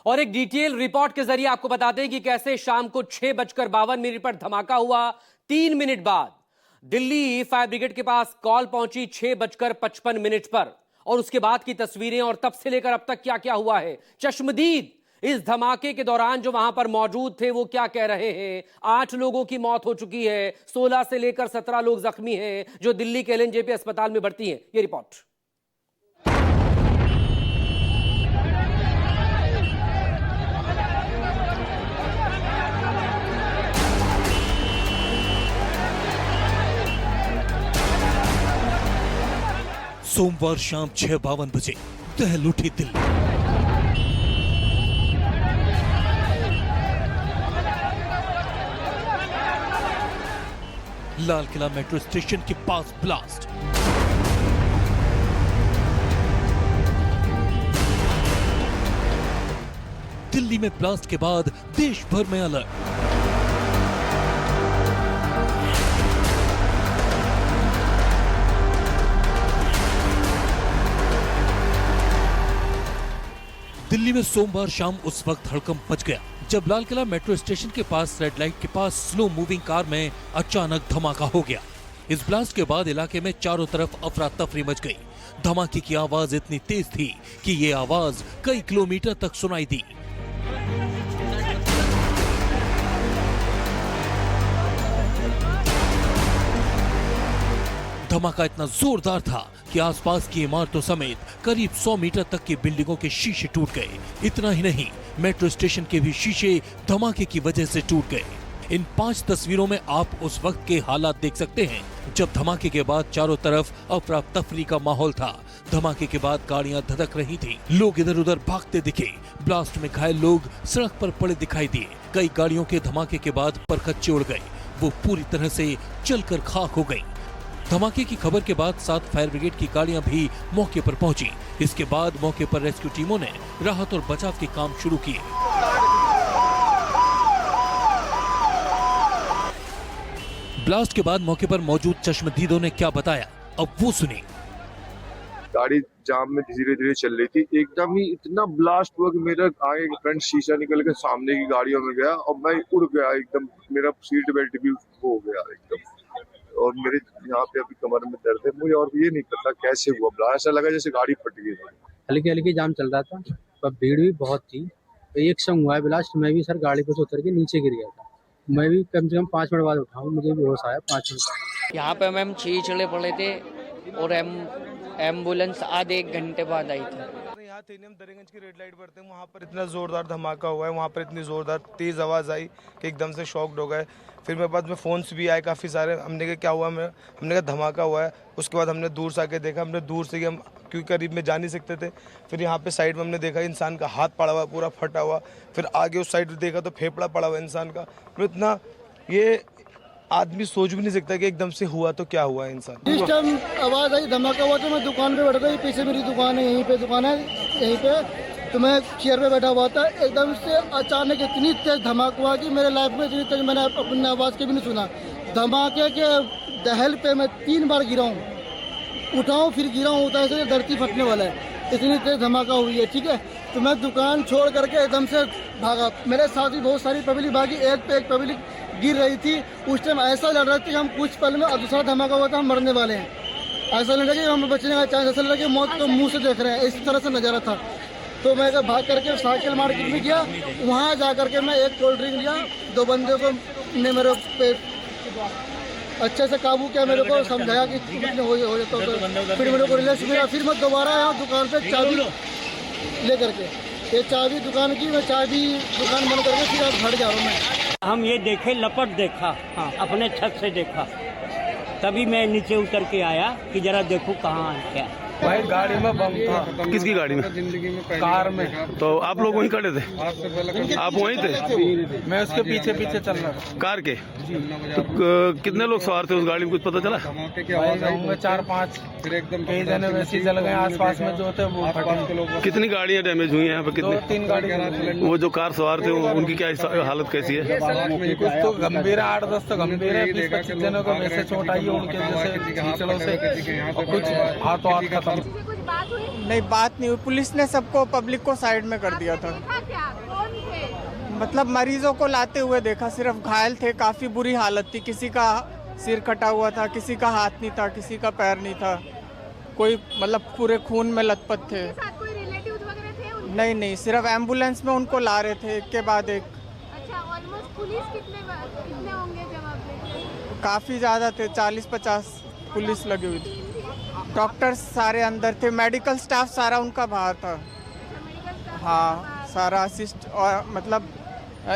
और एक detail report के जरिए आपको बता दें कि कैसे शाम को 6:52 पर धमाका हुआ। 3 मिनट बाद दिल्ली फायर ब्रिगेड के पास कॉल पहुंची 6:55 पर, और उसके बाद की तस्वीरें और तब से लेकर अब तक क्या क्या हुआ है। चश्मदीद इस धमाके के दौरान जो वहां पर मौजूद थे वो क्या कह रहे हैं। 8 लोगों की मौत हो चुकी है, 16 से लेकर 17 लोग जख्मी हैं जो दिल्ली के एलएनजेपी अस्पताल में भर्ती हैं। ये रिपोर्ट। सोमवार शाम 6:52 बजे दहल उठी दिल्ली। लाल किला मेट्रो स्टेशन के पास ब्लास्ट। दिल्ली में ब्लास्ट के बाद देश भर में अलर्ट। दिल्ली में सोमवार शाम उस वक्त हड़कंप मच गया जब लाल किला मेट्रो स्टेशन के पास रेड लाइट के पास स्लो मूविंग कार में अचानक धमाका हो गया। इस ब्लास्ट के बाद इलाके में चारों तरफ अफरा तफरी मच गई। धमाके की आवाज इतनी तेज थी कि ये आवाज कई किलोमीटर तक सुनाई दी। धमाका इतना जोरदार था कि आसपास की इमारतों समेत करीब 100 मीटर तक की बिल्डिंगों के शीशे टूट गए। इतना ही नहीं, मेट्रो स्टेशन के भी शीशे धमाके की वजह से टूट गए। इन 5 तस्वीरों में आप उस वक्त के हालात देख सकते हैं जब धमाके के बाद चारों तरफ अफरा तफरी का माहौल था। धमाके के बाद गाड़ियां धधक रही थी, लोग इधर उधर भागते दिखे। ब्लास्ट में घायल लोग सड़क पर पड़े दिखाई दिए। कई गाड़ियों के धमाके के बाद परखच्चे उड़ गए, वो पूरी तरह से जलकर खाक हो गई। धमाके की खबर के बाद 7 फायर ब्रिगेड की गाड़ियां भी मौके पर पहुंची। इसके बाद मौके पर रेस्क्यू टीमों ने राहत और बचाव के काम शुरू किए। ब्लास्ट के बाद मौके पर मौजूद चश्मदीदों ने क्या बताया, अब वो सुनिए। गाड़ी जाम में धीरे धीरे चल रही थी, एकदम ही इतना ब्लास्ट हुआ कि मेरा आगे फ्रंट शीशा निकल के सामने की गाड़ियों में गया और मैं उड़ गया एकदम। मेरा सीट बेल्ट भी हो गया एकदम, और मेरे यहाँ पे अभी कमर में दर्द है। मुझे और ये नहीं पता कैसे हुआ ब्लास्ट, ऐसा लगा जैसे गाड़ी फट गई। हल्की हल्की जाम चल रहा था पर भीड़ भी बहुत थी, तो एक संग हुआ है ब्लास्ट। मैं भी सर गाड़ी पे से उतर के नीचे गिर गया था। मैं भी कम से कम 5 मिनट बाद उठा हूँ, मुझे भी होश आया 5 मिनट। यहाँ पे मैम चले पड़े थे और एम्बुलेंस आधे 1 घंटे बाद आई थी। यहाँ थे हम दरियागंज की रेड लाइट पर थे, वहाँ पर इतना जोरदार धमाका हुआ है, वहाँ पर इतनी जोरदार तेज आवाज़ आई कि एकदम से शॉक्ड हो गए। फिर मेरे पास में फ़ोन्स भी आए काफ़ी सारे। हमने कहा क्या हुआ, हमने कहा धमाका हुआ है। उसके बाद हमने दूर से आके देखा, हमने दूर से हम क्योंकि करीब में जा नहीं सकते थे। फिर यहाँ पे साइड में हमने देखा इंसान का हाथ पड़ा हुआ पूरा फटा हुआ। फिर आगे उस साइड देखा तो फेफड़ा पड़ा हुआ इंसान का। तो इतना ये आदमी सोच भी नहीं सकता कि एकदम से हुआ तो क्या हुआ इंसान। जिस टाइम आवाज़ आई धमाका हुआ तो मैं दुकान पे बैठ गई, पीछे मेरी दुकान है, यहीं पे दुकान है यहीं पे, तो मैं चेयर पे बैठा हुआ था। एकदम से अचानक इतनी तेज धमाका हुआ कि मेरे लाइफ में इतनी तेज मैंने अपनी आवाज़ के भी नहीं सुना। धमाके के दहल पे मैं 3 बार गिरा हूँ, उठाऊँ फिर गिरा हूँ, उठा से धरती फटने वाला है, इतनी तेज धमाका हुई है। ठीक है, तो मैं दुकान छोड़ करके एकदम से भागा। मेरे साथ भी बहुत सारी पब्लिक भागी, एक पे एक पब्लिक गिर रही थी। उस टाइम ऐसा लग रहा था कि हम कुछ पल में, दूसरा धमाका हुआ था हम मरने वाले हैं। ऐसा लग रहा कि हम बचने का चांस, ऐसा लग रहा कि मौत को मुंह से देख रहे हैं, इस तरह से नजारा था। तो मैं भाग करके साइकिल मार्केट में गया, वहाँ जा करके मैं एक कोल्ड ड्रिंक लिया। 2 बंदे को ने मेरे पे अच्छे से काबू किया, मेरे को समझाया कि हो जाता तो फिर मेरे को रिलैक्स मिला। फिर मैं दोबारा यहाँ दुकान पे चाबी ले करके, ये चाबी दुकान की, मैं चाबी दुकान बंद करके फिर आप घर जा रहा हूँ मैं। हम ये देखे, लपट देखा, हाँ अपने छत से देखा, तभी मैं नीचे उतर के आया कि जरा देखूं कहाँ क्या। भाई गाड़ी में बम था। किसकी गाड़ी में? कार में। तो आप लोग वहीं खड़े थे? आप वहीं थे? मैं उसके पीछे पीछे चल रहा था। कार के? तो कितने लोग सवार थे उस गाड़ी में, कुछ पता चला? होंगे 4-5, कई जने वैसे जल गए आसपास में जो थे वो फटे। कितनी गाड़ियाँ डैमेज हुई हैं यहाँ पे? कितनी? 2-3 गाड़ी। वो जो कार सवार थे उनकी क्या हालत कैसी है? कुछ तो गंभीर है, 8-10 तो गंभीर है, 20-25 जनों को वैसे चोट आई है उनके जैसे खींचड़ों से, और कुछ हाथों हाथ खत्म। कुछ बात हुई नहीं, बात नहीं हुई। पुलिस ने सबको, पब्लिक को साइड में कर दिया था। क्या कौन थे? मतलब मरीजों को लाते हुए देखा, सिर्फ घायल थे, काफी बुरी हालत थी। किसी का सिर कटा हुआ था, किसी का हाथ नहीं था, किसी का पैर नहीं था, कोई मतलब पूरे खून में लथपथ थे। साथ कोई रिलेटिव्स वगैरह थे उनके? नहीं, सिर्फ एम्बुलेंस में उनको ला रहे थे एक के बाद एक। अच्छा, ऑलमोस्ट पुलिस कितने होंगे जवाब देते? काफी ज्यादा थे, 40-50 पुलिस लगी हुई थी। डॉक्टर्स सारे अंदर थे, मेडिकल स्टाफ सारा उनका बाहर था। हाँ, सारा असिस्ट और मतलब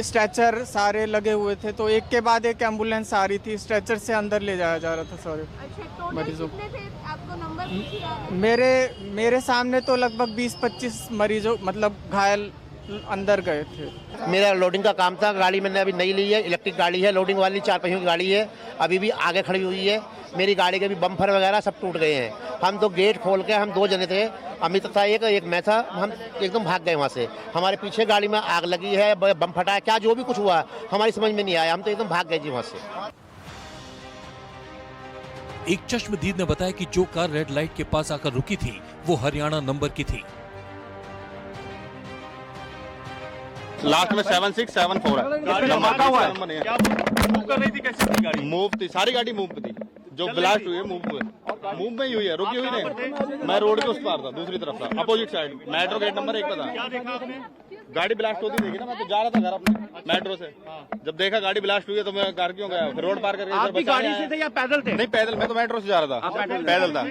स्ट्रेचर सारे लगे हुए थे। तो एक के बाद एक एम्बुलेंस आ रही थी, स्ट्रेचर से अंदर ले जाया जा रहा था सारे मरीजों को। आपको नंबर मेरे सामने तो लगभग 20-25 मरीजों मतलब घायल अंदर गए थे। मेरा लोडिंग का काम था, गाड़ी मैंने अभी नई ली है, इलेक्ट्रिक गाड़ी है, लोडिंग वाली 4 पहियों की गाड़ी है, अभी भी आगे खड़ी हुई है। मेरी गाड़ी के भी बम्पर वगैरह सब टूट गए हैं। हम तो गेट खोल के, हम 2 जने थे, अमित था एक मैं था, हम एकदम भाग गए वहाँ से। हमारे पीछे गाड़ी में आग लगी है, बम फटा है, क्या जो भी कुछ हुआ हमारी समझ में नहीं आया, हम तो एकदम भाग गए जी वहाँ से। एक चश्मदीद ने बताया कि जो कार रेड लाइट के पास आकर रुकी थी वो हरियाणा नंबर की थी। लास्ट में 7674 है, धमाका हुआ है। मूव कर रही थी, कैसी थी गाड़ी? मूव थी, सारी गाड़ी मूव थी। जो ब्लास्ट हुई है मूव में ही हुई है, रुकी हुई नहीं। मैं रोड के उस पार था, दूसरी तरफ था, opposite side, metro gate number 1 पे था। गाड़ी ब्लास्ट होती देखी ना, मैं तो जा रहा था घर अपने मेट्रो से। जब देखा गाड़ी ब्लास्ट हुई है तो मैं घर क्यों गया, फिर रोड पार करके इधर गाड़ी से थे या पैदल थे? नहीं पैदल, मैं तो मेट्रो से जा रहा था, पैदल था।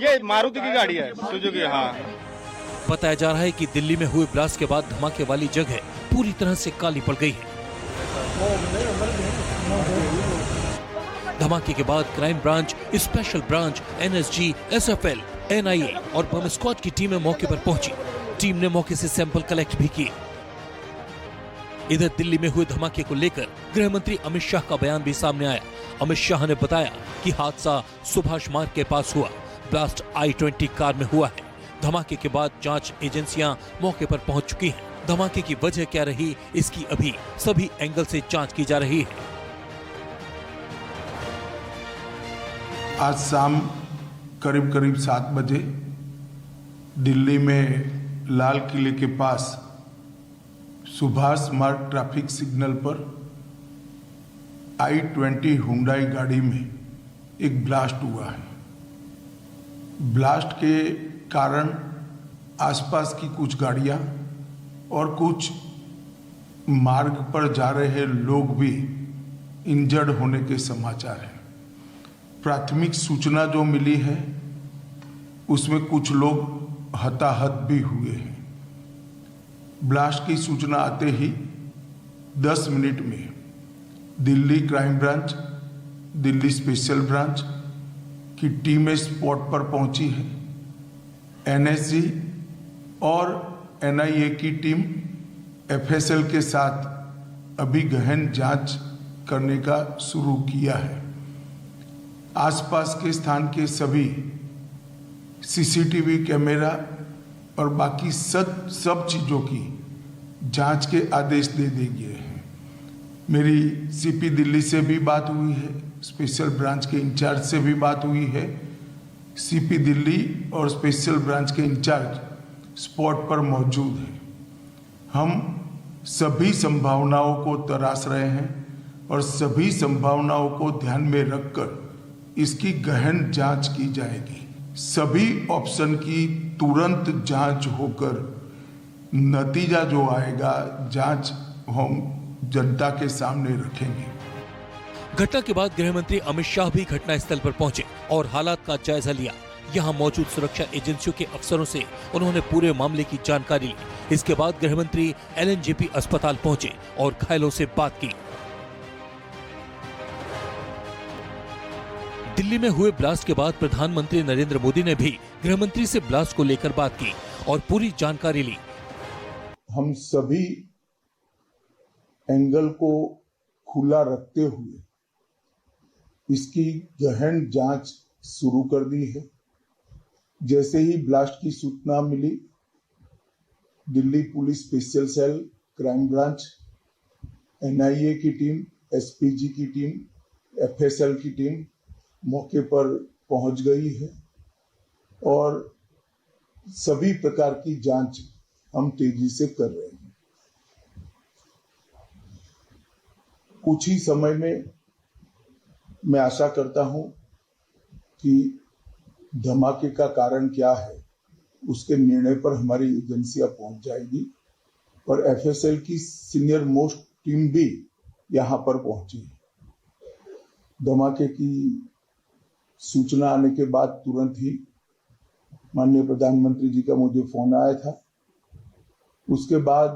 ये मारुति की गाड़ी है, सुजुकी। हाँ, बताया जा रहा है कि दिल्ली में हुए ब्लास्ट के बाद धमाके वाली जगह पूरी तरह से काली पड़ गई है। धमाके के बाद crime branch, special branch, NSG, SFL, NIA और बम स्क्वाड की टीमें मौके पर पहुंची। टीम ने मौके से सैंपल कलेक्ट भी किए। इधर दिल्ली में हुए धमाके को लेकर गृह मंत्री अमित शाह का बयान भी सामने आया। अमित शाह ने बताया कि हादसा सुभाष मार्ग के पास हुआ, ब्लास्ट I-20 कार में हुआ है। धमाके के बाद जांच एजेंसियां मौके पर पहुंच चुकी हैं। धमाके की वजह क्या रही, इसकी अभी सभी एंगल से जांच की जा रही है। आज शाम करीब 7 बजे दिल्ली में लाल किले के पास सुभाष मार्ग ट्रैफिक सिग्नल पर I-20 हुंडई गाड़ी में एक ब्लास्ट हुआ है। ब्लास्ट के कारण आसपास की कुछ गाड़ियां और कुछ मार्ग पर जा रहे लोग भी इंजर्ड होने के समाचार हैं। प्राथमिक सूचना जो मिली है उसमें कुछ लोग हताहत भी हुए हैं। ब्लास्ट की सूचना आते ही 10 मिनट में Delhi crime branch, Delhi special branch की टीमें स्पॉट पर पहुंची है। एनएसजी और एनआईए की टीम एफएसएल के साथ अभी गहन जांच करने का शुरू किया है। आसपास के स्थान के सभी सीसीटीवी कैमरा और बाकी सब चीज़ों की जांच के आदेश दे दिए हैं। मेरी सीपी दिल्ली से भी बात हुई है, स्पेशल ब्रांच के इंचार्ज से भी बात हुई है। सीपी दिल्ली और स्पेशल ब्रांच के इंचार्ज स्पॉट पर मौजूद हैं। हम सभी संभावनाओं को तलाश रहे हैं और सभी संभावनाओं को ध्यान में रखकर इसकी गहन जांच की जाएगी। सभी ऑप्शन की तुरंत जांच होकर नतीजा जो आएगा, जांच हम जनता के सामने रखेंगे। घटना के बाद गृह मंत्री अमित शाह भी घटनास्थल पर पहुंचे और हालात का जायजा लिया। यहां मौजूद सुरक्षा एजेंसियों के अफसरों से उन्होंने पूरे मामले की जानकारी ली। इसके बाद गृह मंत्री LNJP अस्पताल पहुंचे और घायलों से बात की। दिल्ली में हुए ब्लास्ट के बाद प्रधानमंत्री नरेंद्र मोदी ने भी गृह मंत्री से ब्लास्ट को लेकर बात की और पूरी जानकारी ली। हम सभी एंगल को खुला रखते हुए इसकी गहन जांच शुरू कर दी है। जैसे ही ब्लास्ट की सूचना मिली, Delhi police special cell, crime branch, NIA की टीम, एसपीजी की टीम, एफएसएल की टीम मौके पर पहुंच गई है और सभी प्रकार की जांच हम तेजी से कर रहे हैं। कुछ ही समय में मैं आशा करता हूं कि धमाके का कारण क्या है उसके निर्णय पर हमारी एजेंसियां पहुंच जाएगी और एफएसएल की सीनियर मोस्ट टीम भी यहां पर पहुंची है। धमाके की सूचना आने के बाद तुरंत ही माननीय प्रधानमंत्री जी का मुझे फोन आया था। उसके बाद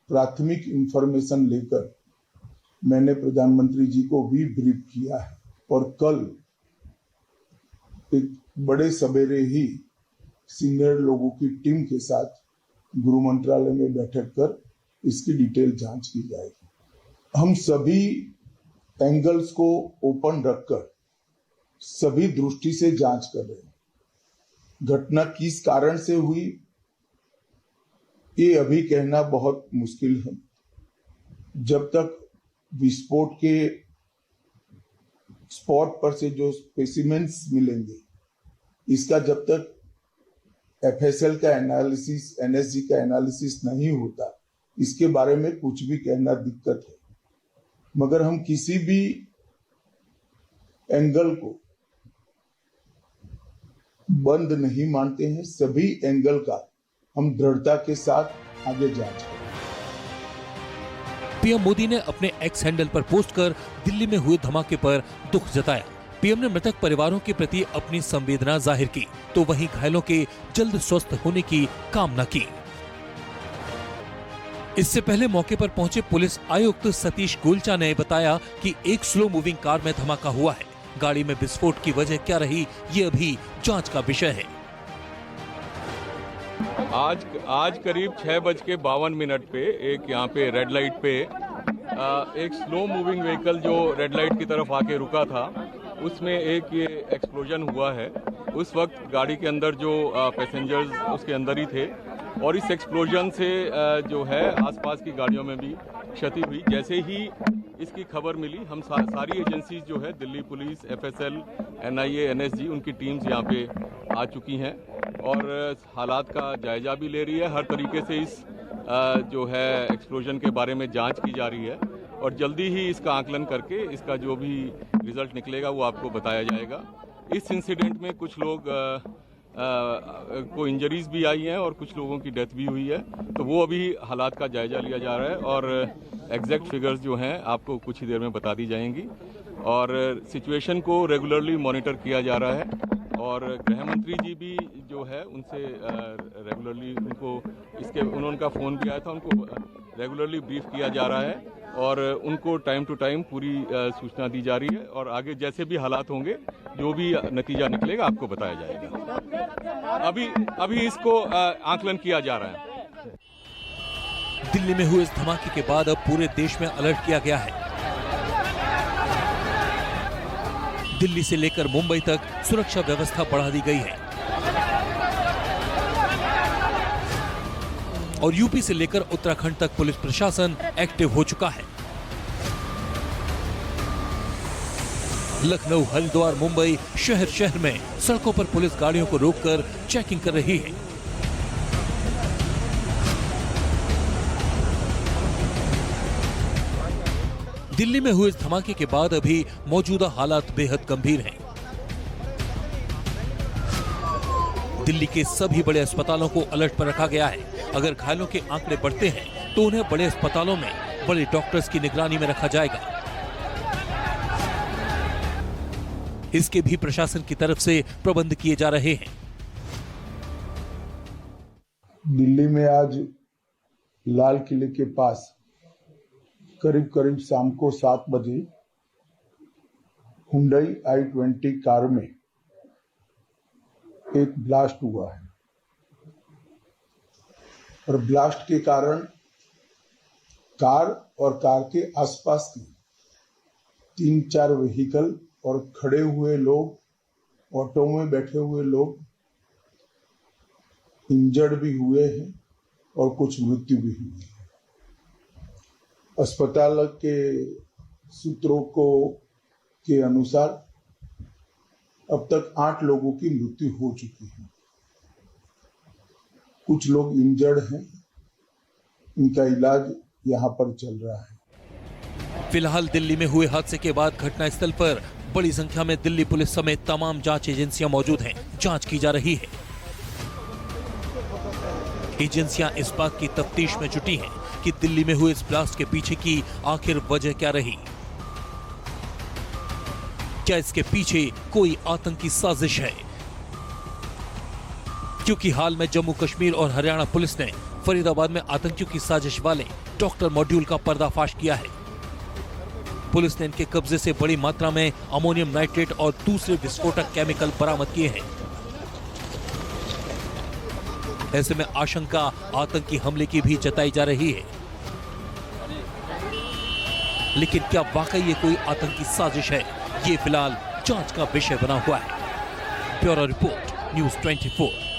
प्राथमिक इंफॉर्मेशन लेकर मैंने प्रधानमंत्री जी को भी ब्रीफ किया है और कल एक बड़े सवेरे ही सीनियर लोगों की टीम के साथ गृह मंत्रालय में बैठक कर इसकी डिटेल जांच की जाएगी। हम सभी एंगल्स को ओपन रखकर सभी दृष्टि से जांच कर रहे हैं। घटना किस कारण से हुई ये अभी कहना बहुत मुश्किल है। जब तक विस्फोट के स्पॉट पर से जो स्पेसिमेंस मिलेंगे, इसका जब तक एफएसएल का एनालिसिस, एनएसजी का एनालिसिस नहीं होता, इसके बारे में कुछ भी कहना दिक्कत है। मगर हम किसी भी एंगल को बंद नहीं मानते हैं। सभी एंगल का हम दृढ़ता के साथ आगे जांच करें। पीएम मोदी ने अपने एक्स हैंडल पर पोस्ट कर दिल्ली में हुए धमाके पर दुख जताया। पीएम ने मृतक परिवारों के प्रति अपनी संवेदना जाहिर की, तो वहीं घायलों के जल्द स्वस्थ होने की कामना की। इससे पहले मौके पर पहुंचे पुलिस आयुक्त सतीश गोलचा ने बताया कि एक स्लो मूविंग कार में धमाका हुआ है। गाड़ी में विस्फोट की वजह क्या रही, ये अभी जांच का विषय है। आज करीब 6:52 पे एक यहाँ पे रेड लाइट पे एक स्लो मूविंग व्हीकल जो रेड लाइट की तरफ आके रुका था, उसमें एक ये एक्सप्लोजन हुआ है। उस वक्त गाड़ी के अंदर जो पैसेंजर्स उसके अंदर ही थे और इस एक्सप्लोजन से जो है आसपास की गाड़ियों में भी क्षति हुई। जैसे ही इसकी खबर मिली, हम सारी एजेंसीज जो है Delhi police, FSL, NIA, NSG, उनकी टीम्स यहाँ पे आ चुकी हैं और हालात का जायजा भी ले रही है। हर तरीके से इस जो है एक्सप्लोजन के बारे में जांच की जा रही है और जल्दी ही इसका आकलन करके इसका जो भी रिजल्ट निकलेगा वो आपको बताया जाएगा। इस इंसिडेंट में कुछ लोग को इंजरीज भी आई हैं और कुछ लोगों की डेथ भी हुई है, तो वो अभी हालात का जायजा लिया जा रहा है और एग्जैक्ट फिगर्स जो हैं आपको कुछ ही देर में बता दी जाएंगी। और सिचुएशन को रेगुलरली मॉनिटर किया जा रहा है और गृह मंत्री जी भी जो है उनसे रेगुलरली उनका फ़ोन भी आया था, उनको रेगुलरली ब्रीफ किया जा रहा है और उनको टाइम टू टाइम पूरी सूचना दी जा रही है और आगे जैसे भी हालात होंगे, जो भी नतीजा निकलेगा आपको बताया जाएगा। अभी इसको आकलन किया जा रहा है। दिल्ली में हुए इस धमाके के बाद अब पूरे देश में अलर्ट किया गया है। दिल्ली से लेकर मुंबई तक सुरक्षा व्यवस्था बढ़ा दी गई है और यूपी से लेकर उत्तराखंड तक पुलिस प्रशासन एक्टिव हो चुका है। लखनऊ, हरिद्वार, मुंबई शहर में सड़कों पर पुलिस गाड़ियों को रोककर चेकिंग कर रही है। दिल्ली में हुए इस धमाके के बाद अभी मौजूदा हालात बेहद गंभीर हैं। दिल्ली के सभी बड़े अस्पतालों को अलर्ट पर रखा गया है। अगर घायलों के आंकड़े बढ़ते हैं तो उन्हें बड़े अस्पतालों में बड़े डॉक्टर्स की निगरानी में रखा जाएगा। इसके भी प्रशासन की तरफ से प्रबंध किए जा रहे हैं। दिल्ली में आज लाल किले के पास करीब शाम को 7 बजे हुंडई i20 कार में एक ब्लास्ट हुआ है और ब्लास्ट के कारण कार और कार के आसपास के 3-4 व्हीकल और खड़े हुए लोग, ऑटो में बैठे हुए लोग इंजर्ड भी हुए हैं और कुछ मृत्यु भी हुई है। अस्पताल के सूत्रों के अनुसार अब तक 8 लोगों की मृत्यु हो चुकी है। कुछ लोग इंजर्ड हैं, इनका इलाज यहाँ पर चल रहा है। फिलहाल दिल्ली में हुए हादसे के बाद घटनास्थल पर बड़ी संख्या में दिल्ली पुलिस समेत तमाम जांच एजेंसियां मौजूद हैं। जांच की जा रही है। एजेंसियां इस बात की तफ्तीश में जुटी हैं कि दिल्ली में हुए इस ब्लास्ट के पीछे की आखिर वजह क्या रही। क्या इसके पीछे कोई आतंकी साजिश है? क्योंकि हाल में जम्मू कश्मीर और हरियाणा पुलिस ने फरीदाबाद में आतंकियों की साजिश वाले डॉक्टर मॉड्यूल का पर्दाफाश किया है। पुलिस ने इनके कब्जे से बड़ी मात्रा में अमोनियम नाइट्रेट और दूसरे विस्फोटक केमिकल बरामद किए हैं। ऐसे में आशंका आतंकी हमले की भी जताई जा रही है। लेकिन क्या वाकई ये कोई आतंकी साजिश है? ये फिलहाल जांच का विषय बना हुआ है। Bureau report, news 24।